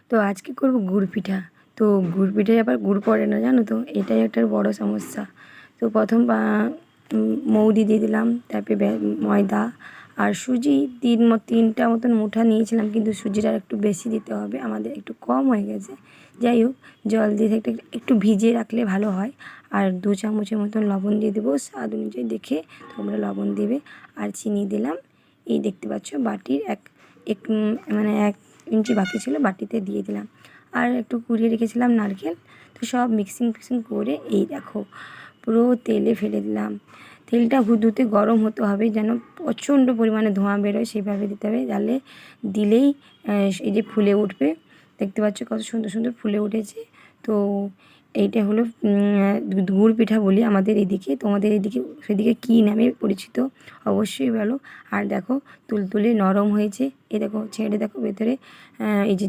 তো আজকে করব গুড় পিঠা। তো গুড় পিঠায় আবার গুড় পড়ে না, জানো তো, এটাই একটা বড় সমস্যা। তো প্রথম মৌরি দিয়ে দিলাম, তারপরে ময়দা আর সুজি 3টা মতন মুঠা নিয়েছিলাম, কিন্তু সুজিটা আর একটু বেশি দিতে হবে, আমাদের একটু কম হয়ে গেছে। যাই হোক, জল দিয়ে একটু ভিজিয়ে রাখলে ভালো হয়। আর 2 চামচের মতন লবণ দিয়ে দেবো, স্বাদ অনুযায়ী দেখে তোমরা লবণ দেবে। আর চিনি দিলাম, এই দেখতে পাচ্ছ বাটির মানে 1 ইঞ্চি বাকি ছিল, বাটিতে দিয়ে দিলাম। আর একটু কুড়িয়ে রেখেছিলাম নারকেল। তো সব মিক্সিং করে এই দেখো পুরো তেলে ফেলে দিলাম। তেলটা হুদুতে গরম হতে হবে, যেন প্রচণ্ড পরিমাণে ধোঁয়া বেরোয়, সেইভাবে দিতে হবে। তাহলে দিলেই এই যে ফুলে উঠবে। দেখতে পাচ্ছ কত সুন্দর সুন্দর ফুলে উঠেছে। তো এইটা হলো গুড় পিঠা বলি আমাদের এদিকে। তোমাদের এদিকে সেদিকে কী নামে পরিচিত অবশ্যই বলো। আর দেখো তুলতুলে নরম হয়েছে, এই দেখো ছেড়ে দেখো ভেতরে এই যে